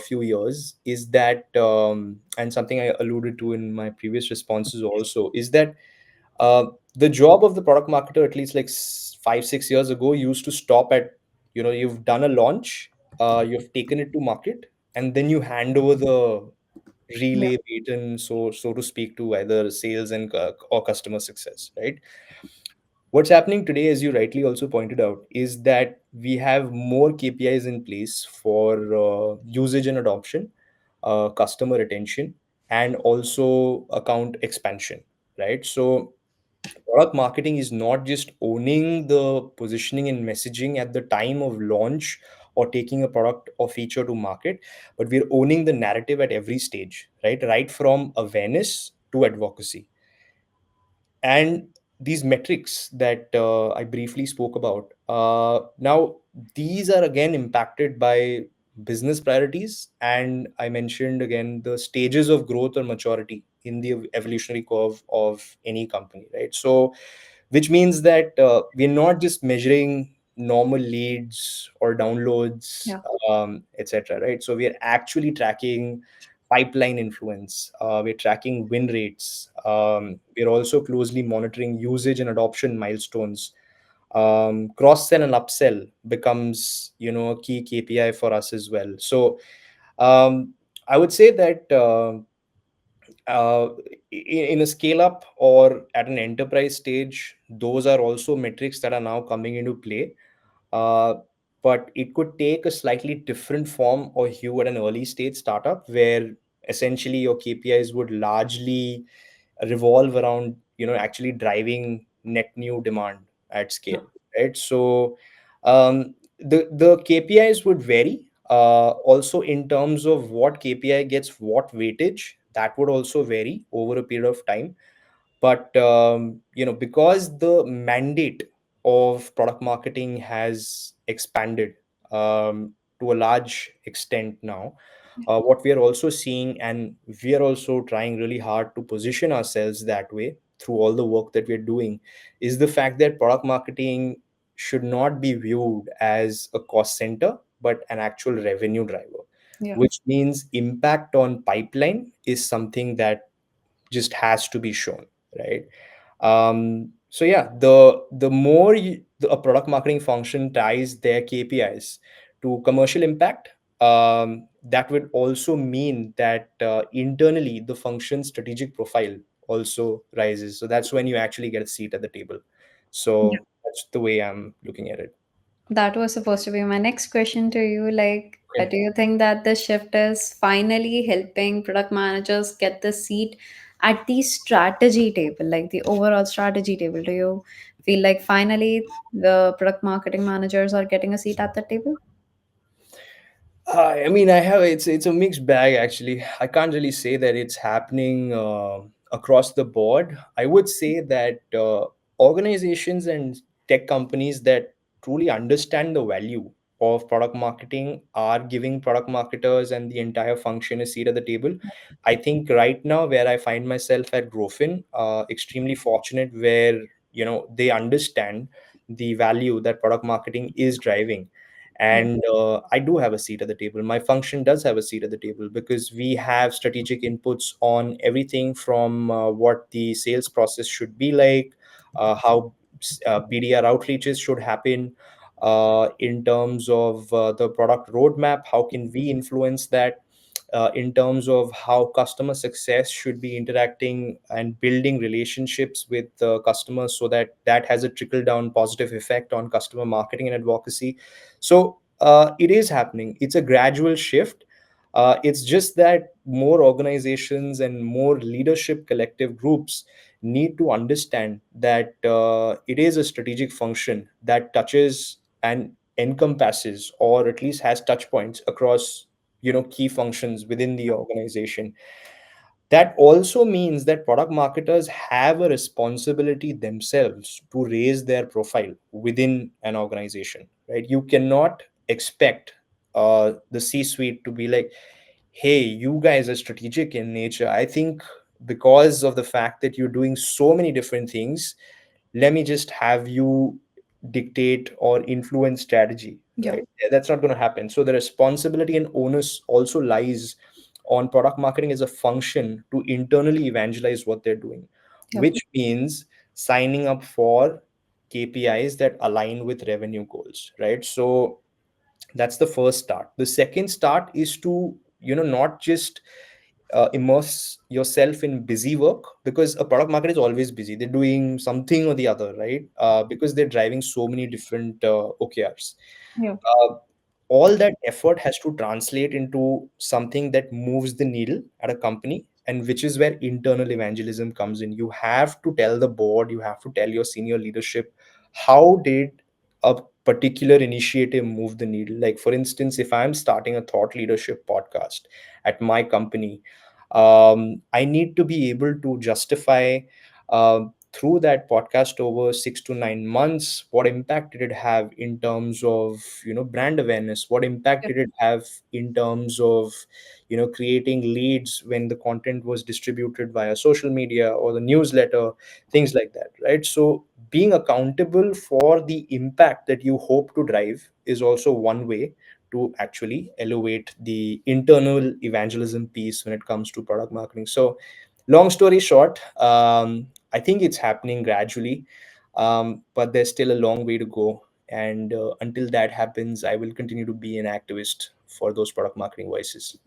S3: few years is that, and something I alluded to in my previous responses also, is that uh, the job of the product marketer, at least like 5 6 years ago, used to stop at, you've done a launch, you've taken it to market, and then you hand over the
S2: Yeah.
S3: relay baton, so to speak, to either sales and or customer success, right? What's happening today, as you rightly also pointed out, is that we have more KPIs in place for usage and adoption, customer retention, and also account expansion, right? So product marketing is not just owning the positioning and messaging at the time of launch or taking a product or feature to market, but we're owning the narrative at every stage, right from awareness to advocacy. And these metrics that I briefly spoke about, now these are again impacted by business priorities, and I mentioned again the stages of growth or maturity in the evolutionary curve of any company, right? So which means that we're not just measuring normal leads or downloads,
S2: Yeah.
S3: etc., right? So we are actually tracking pipeline influence, we're tracking win rates, we're also closely monitoring usage and adoption milestones. Cross sell and upsell becomes, a key KPI for us as well. So um, I would say that, uh, in a scale up or at an enterprise stage, those are also metrics that are now coming into play. uh, but it could take a slightly different form or hue at an early stage startup, where essentially your KPIs would largely revolve around, actually driving net new demand at scale, right? So the KPIs would vary, also in terms of what KPI gets what weightage. That would also vary over a period of time. But because the mandate of product marketing has expanded, to a large extent now, What we are also seeing, and we are also trying really hard to position ourselves that way through all the work that we're doing, is the fact that product marketing should not be viewed as a cost center but an actual revenue driver,
S2: Yeah.
S3: which means impact on pipeline is something that just has to be shown, right? So yeah, the more a product marketing function ties their KPIs to commercial impact, that would also mean that internally the function strategic profile also rises. So that's when you actually get a seat at the table. So that's the way I'm looking at it.
S2: That was supposed to be my next question to you. Like,
S3: Okay.
S2: do you think that the shift is finally helping product managers get the seat at the strategy table, like the overall strategy table? Do you feel like finally the product marketing managers are getting a seat at the table?
S3: I mean, it's a mixed bag actually. I can't really say that it's happening across the board. I would say that organizations and tech companies that truly understand the value of product marketing are giving product marketers and the entire function a seat at the table. I think right now, where I find myself at Grofin, extremely fortunate where they understand the value that product marketing is driving,
S2: Yeah.
S3: and I do have a seat at the table. My function does have a seat at the table because we have strategic inputs on everything from what the sales process should be like, how BDR outreaches should happen, in terms of the product roadmap, how can we influence that, in terms of how customer success should be interacting and building relationships with customers so that that has a trickle down positive effect on customer marketing and advocacy. So it is happening. It's a gradual shift. It's just that more organizations and more leadership collective groups need to understand that it is a strategic function that touches and encompasses, or at least has touch points across key functions within the organization. That also means that product marketers have a responsibility themselves to raise their profile within an organization, right? You cannot expect the C suite to be like, hey, you guys are strategic in nature. I think because of the fact that you're doing so many different things, let me just have you dictate or influence strategy,
S2: Yeah.
S3: right? That's not going to happen. So the responsibility and onus also lies on product marketing as a function to internally evangelize what they're doing,
S2: Yeah.
S3: which means signing up for KPIs that align with revenue goals, right? So that's the first start. The second start is to not just immerse yourself in busy work, because a product market is always busy. They're doing something or the other, right? Because they're driving so many different OKRs.
S2: Yeah.
S3: uh, all that effort has to translate into something that moves the needle at a company, and which is where internal evangelism comes in. You have to tell the board, you have to tell your senior leadership, how did a particular initiative move the needle. Like, for instance, if I'm starting a thought leadership podcast at my company, I need to be able to justify through that podcast over 6 to 9 months, what impact did it have in terms of brand awareness, what impact
S2: Yeah.
S3: did it have in terms of creating leads when the content was distributed via social media or the newsletter, things like that, right? So being accountable for the impact that you hope to drive is also one way to actually elevate the internal evangelism piece when it comes to product marketing. So long story short, I think it's happening gradually, but there's still a long way to go. And until that happens, I will continue to be an activist for those product marketing voices.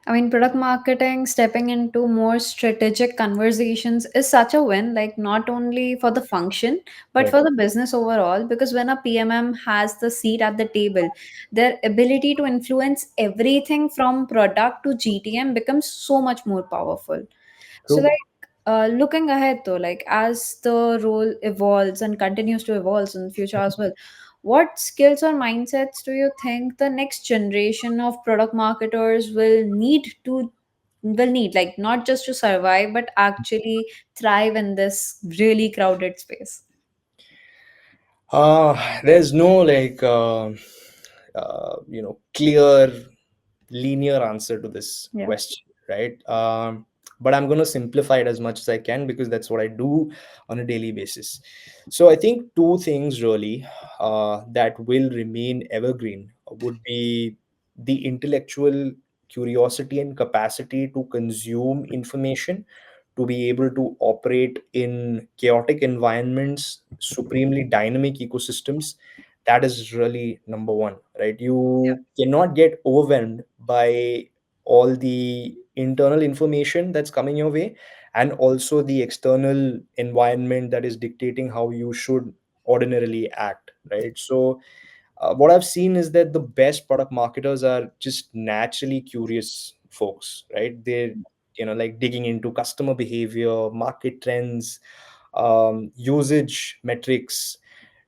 S2: I mean, product marketing stepping into more strategic conversations is such a win, like not only for the function, but
S3: Right.
S2: for the business overall. Because when a PMM has the seat at the table, their ability to influence everything from product to GTM becomes so much more powerful. So,
S3: True.
S2: like, looking ahead though, like as the role evolves and continues to evolve in the future as well, what skills or mindsets do you think the next generation of product marketers will need, like not just to survive, but actually thrive in this really crowded space?
S3: There's no clear linear answer to this
S2: Yeah.
S3: question, right? But I'm going to simplify it as much as I can because that's what I do on a daily basis. So I think two things really that will remain evergreen would be the intellectual curiosity and capacity to consume information, to be able to operate in chaotic environments, supremely dynamic ecosystems. That is really number one, right? You cannot get overwhelmed by all the internal information that's coming your way, and also the external environment that is dictating how you should ordinarily act, right? So what I've seen is that the best product marketers are just naturally curious folks, right? They're, like digging into customer behavior, market trends, usage metrics,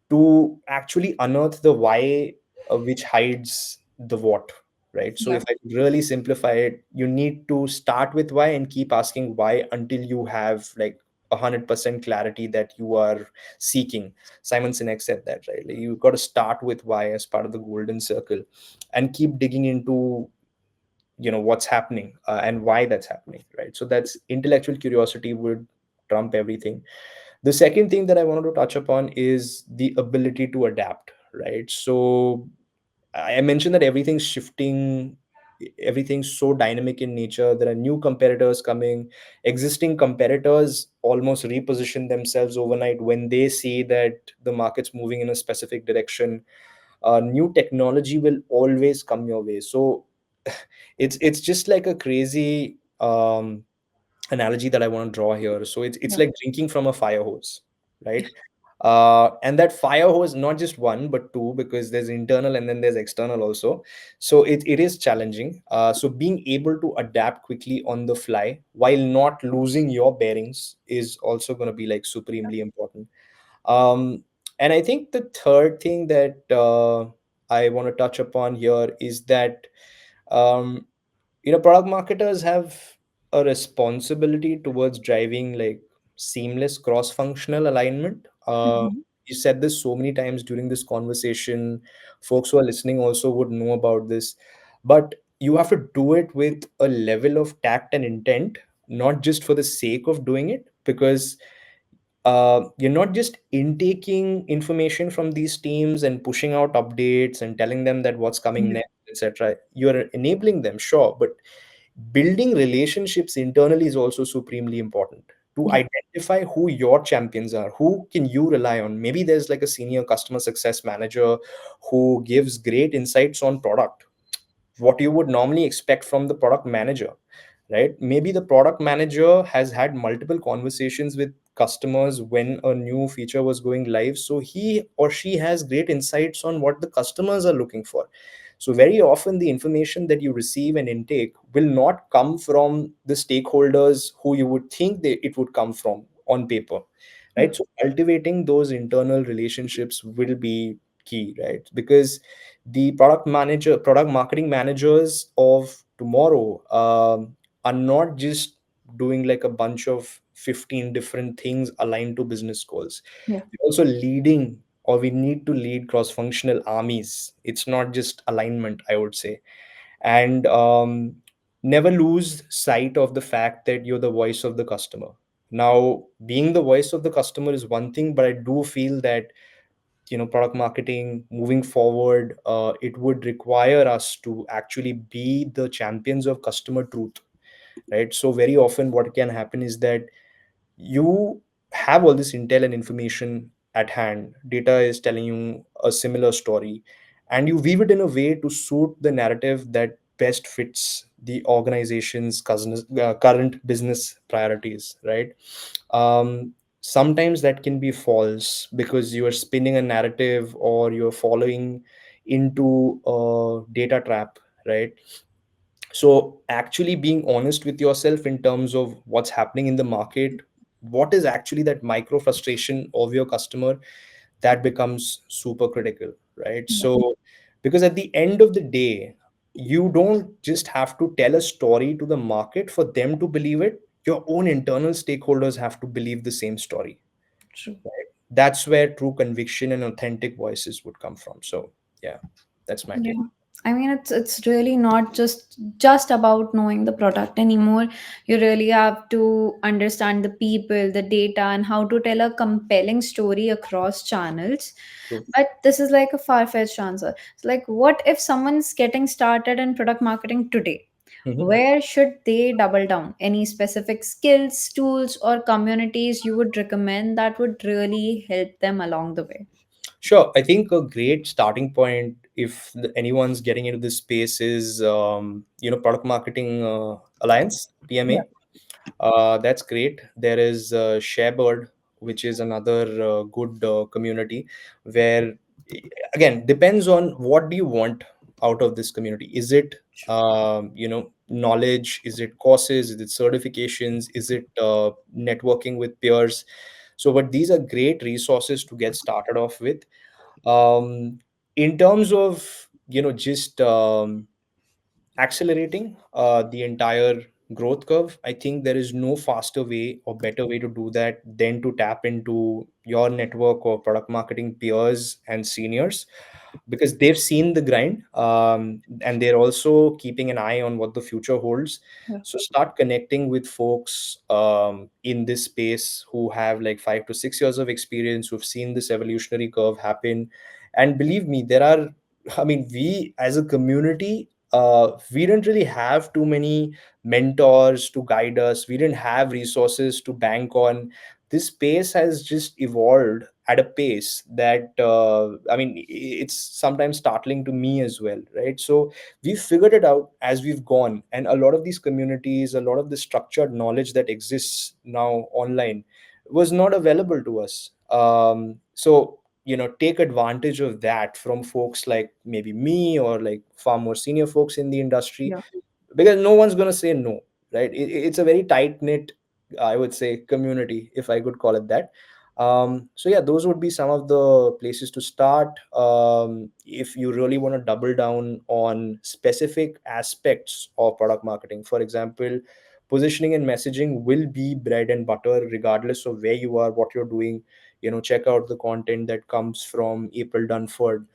S3: to actually unearth the why, which hides the what, right? So
S2: Yeah.
S3: if I could really simplify it, you need to start with why and keep asking why until you have like 100% clarity that you are seeking. Simon Sinek said that, right? Like, you've got to start with why as part of the golden circle, and keep digging into what's happening, and why that's happening, right? So that's intellectual curiosity would trump everything. The second thing that I wanted to touch upon is the ability to adapt, right? So I mentioned that everything's shifting, everything's so dynamic in nature. There are new competitors coming, existing competitors almost reposition themselves overnight when they see that the market's moving in a specific direction. New technology will always come your way. So it's just like a crazy analogy that I want to draw here. So it's
S2: Yeah.
S3: like drinking from a fire hose, right? And that fire hose, not just one but two, because there's internal and then there's external also. So it is challenging. So being able to adapt quickly on the fly while not losing your bearings is also going to be like supremely important. Um, and I think the third thing that I want to touch upon here is that um, product marketers have a responsibility towards driving like seamless cross functional alignment.
S2: Mhm.
S3: You said this so many times during this conversation. Folks who are listening also would know about this, but you have to do it with a level of tact and intent, not just for the sake of doing it, because you're not just intaking information from these teams and pushing out updates and telling them that what's coming
S2: Yeah.
S3: next, etc. You're enabling them, sure, but building relationships internally is also supremely important to
S2: Yeah.
S3: identify who your champions are, who can you rely on. Maybe there's like a senior customer success manager who gives great insights on product, what you would normally expect from the product manager, right? Maybe the product manager has had multiple conversations with customers when a new feature was going live, so he or she has great insights on what the customers are looking for. So very often the information that you receive and intake will not come from the stakeholders who you would think it would come from on paper,
S2: Yeah.
S3: right? So cultivating those internal relationships will be key, right? Because the product marketing managers of tomorrow are not just doing like a bunch of 15 different things aligned to business goals.
S2: Yeah.
S3: We're also leading, or we need to lead cross functional armies. It's not just alignment, I would say. And never lose sight of the fact that you're the voice of the customer. Now, being the voice of the customer is one thing, but I do feel that product marketing moving forward, it would require us to actually be the champions of customer truth, right? So very often what can happen is that you have all this intel and information at hand, data is telling you a similar story, and you weave it in a way to suit the narrative that best fits the organization's current business priorities, right? Sometimes that can be false because you are spinning a narrative or you're following into a data trap, right? So actually being honest with yourself in terms of what's happening in the market, what is actually that micro frustration of your customer, that becomes super critical, right?
S2: Yeah.
S3: So because at the end of the day, you don't just have to tell a story to the market for them to believe it. Your own internal stakeholders have to believe the same story,
S2: True.
S3: right? That's where true conviction and authentic voices would come from. So yeah, that's my
S2: Yeah.
S3: take.
S2: I mean, it's really not just about knowing the product anymore. You really have to understand the people, the data, and how to tell a compelling story across channels.
S3: True.
S2: But this is like a far-fetched answer. It's like, what if someone's getting started in product marketing today?
S3: Mhm.
S2: Where should they double down? Any specific skills, tools, or communities you would recommend that would really help them along the way?
S3: Sure. I think a great starting point, if anyone's getting into this space, is product marketing alliance,
S2: Yeah.
S3: PMA. That's great. There is Sharebird, which is another good community where, again, depends on what do you want out of this community. Is it knowledge? Is it courses? Is it certifications? Is it networking with peers? So, but these are great resources to get started off with. In terms of just accelerating the entire growth curve, I think there is no faster way or better way to do that than to tap into your network or product marketing peers and seniors, because they've seen the grind, and they're also keeping an eye on what the future holds.
S2: Yeah.
S3: So start connecting with folks in this space who have like 5 to 6 years of experience, who've seen this evolutionary curve happen. And believe me, there are, I mean, we as a community, we didn't really have too many mentors to guide us. We didn't have resources to bank on. This space has just evolved at a pace that, I mean, it's sometimes startling to me as well, right? So we've figured it out as we've gone, and a lot of these communities, a lot of the structured knowledge that exists now online was not available to us. So take advantage of that from folks like maybe me or like far more senior folks in the industry,
S2: Yeah.
S3: because no one's going to say no, right? It's a very tight knit, I would say, community, if I could call it that. So yeah, those would be some of the places to start. If you really want to double down on specific aspects of product marketing, for example, positioning and messaging will be bread and butter regardless of where you are, what you're doing. Check out the content that comes from April Dunford.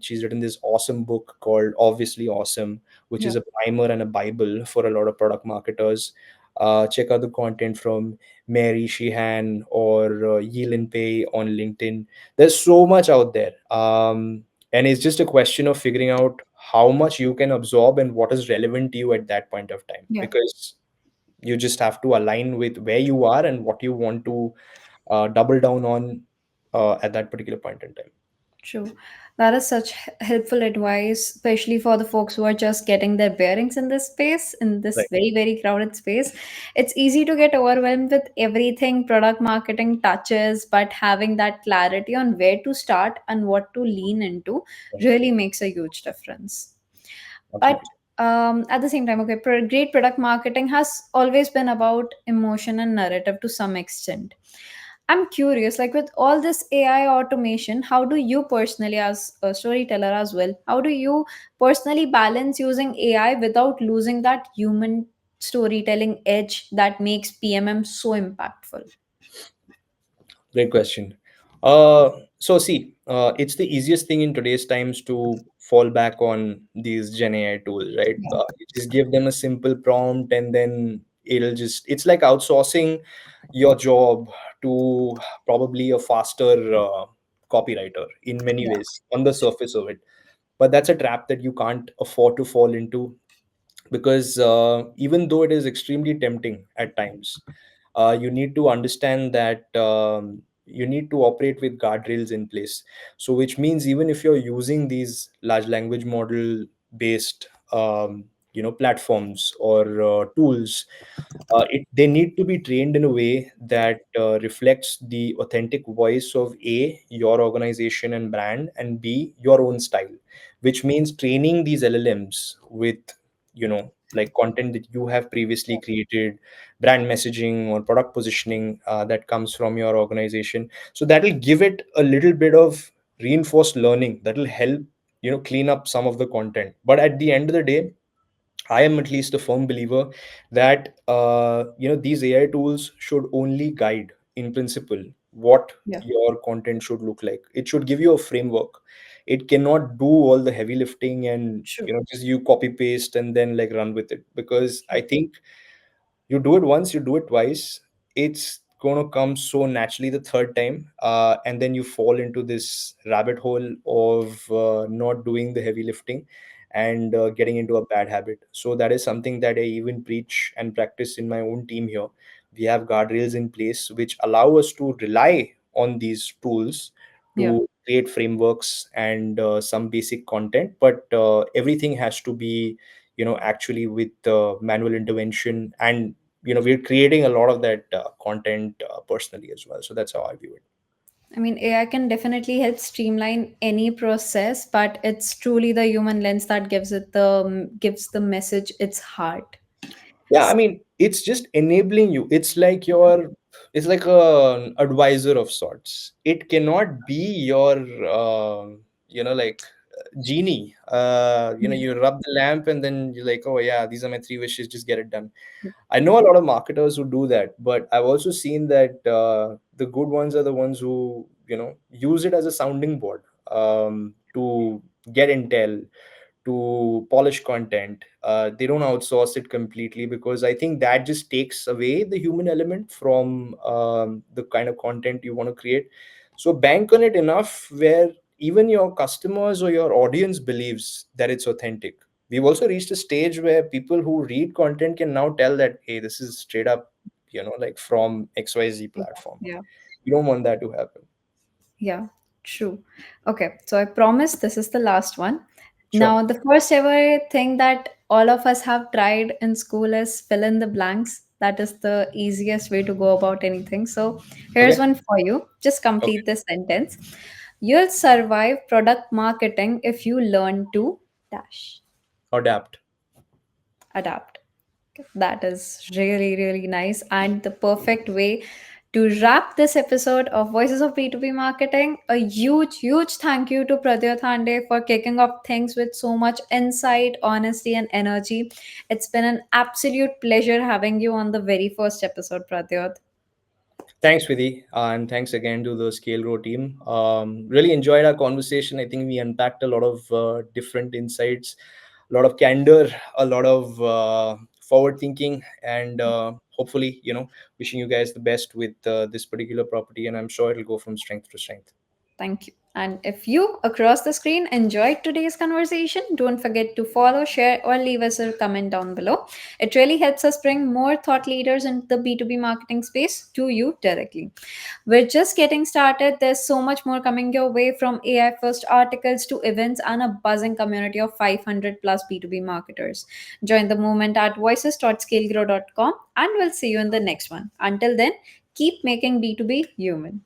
S3: She's written this awesome book called Obviously Awesome, which is
S2: Yeah.
S3: a primer and a bible for a lot of product marketers. Check out the content from Mary Sheehan or Yilin Pei on LinkedIn. There's so much out there. And it's just a question of figuring out how much you can absorb and what is relevant to you at that point of time,
S2: Yeah.
S3: because you just have to align with where you are and what you want to double down on at that particular point in time.
S2: True. That is such helpful advice, especially for the folks who are just getting their bearings in this space, in this
S3: Right.
S2: very, very crowded space. It's easy to get overwhelmed with everything product marketing touches, but having that clarity on where to start and what to lean into really makes a huge difference. But
S3: Absolutely.
S2: at the same time, okay, great product marketing has always been about emotion and narrative to some extent. I'm curious, like with all this AI automation, how do you personally, as a storyteller as well, how do you personally balance using AI without losing that human storytelling edge that makes PMM so impactful?
S3: Great question. So see, it's the easiest thing in today's times to fall back on these Gen AI tools, right?
S2: Yeah.
S3: You just give them a simple prompt and then it's like outsourcing your job to probably a faster copywriter in many
S2: Yeah.
S3: ways on the surface of it. But that's a trap that you can't afford to fall into, because even though it is extremely tempting at times, you need to understand that you need to operate with guardrails in place. So which means even if you're using these large language model based platforms or tools, they need to be trained in a way that reflects the authentic voice of A, your organization and brand, and B, your own style. Which means training these LLMs with like content that you have previously created, brand messaging or product positioning that comes from your organization. So that will give it a little bit of reinforced learning that will help clean up some of the content. But at the end of the day, I am at least a firm believer that these AI tools should only guide in principle, what
S2: Yeah.
S3: your content should look like. It should give you a framework. It cannot do all the heavy lifting and
S2: True.
S3: just you copy paste and then like run with it, because I
S2: True.
S3: think you do it once, you do it twice, it's going to come so naturally the third time, and then you fall into this rabbit hole of not doing the heavy lifting and getting into a bad habit. So that is something that I even preach and practice in my own team here. We have guardrails in place which allow us to rely on these tools
S2: Yeah.
S3: to create frameworks and some basic content, but everything has to be actually with manual intervention, and we're creating a lot of that content personally as well. So that's how I view it.
S2: I mean, AI can definitely help streamline any process, but it's truly the human lens that gives the message its heart.
S3: Yeah, I
S2: S-
S3: mean, it's just enabling you. It's like an advisor of sorts. It cannot be your like genie.
S2: Yeah.
S3: You rub the lamp and then you're like, oh yeah, these are my three wishes, just get it done. I know a lot of marketers who do that, but I've also seen that the good ones are the ones who use it as a sounding board, to get intel, to polish content. They don't outsource it completely, because I think that just takes away the human element from the kind of content you want to create. So bank on it enough where even your customers or your audience believes that it's authentic. We've also reached a stage where people who read content can now tell that, hey, this is straight up, like from XYZ platform.
S2: Yeah.
S3: You don't want that to happen.
S2: Yeah, true. Okay, so I promise this is the last one.
S3: Sure.
S2: Now, the first ever thing that all of us have tried in school is fill in the blanks. That is the easiest way to go about anything. So, here's
S3: Okay.
S2: one for you. Just
S3: Okay.
S2: complete this sentence. You'll survive product marketing if you learn to dash,
S3: Adapt.
S2: adapt. That is really, really nice. And the perfect way to wrap this episode of Voices of B2B Marketing. A huge, huge thank you to Pradyut for kicking off things with so much insight, honesty, and energy. It's been an absolute pleasure having you on the very first episode, Pradyut.
S3: Thanks, Vidhi, and thanks again to the Skalegrow team. Really enjoyed our conversation. I think we unpacked a lot of different insights, a lot of candor, a lot of forward thinking, and hopefully, wishing you guys the best with this particular property. And I'm sure it'll go from strength to strength.
S2: Thank you. And if you across the screen enjoyed today's conversation, don't forget to follow, share, or leave us a comment down below. It really helps us bring more thought leaders into the B2B marketing space to you directly. We're just getting started. There's so much more coming your way, from AI first articles to events and a buzzing community of 500 plus B2B marketers. Join the movement at voices.skalegrow.com, and we'll see you in the next one. Until then, keep making B2B human.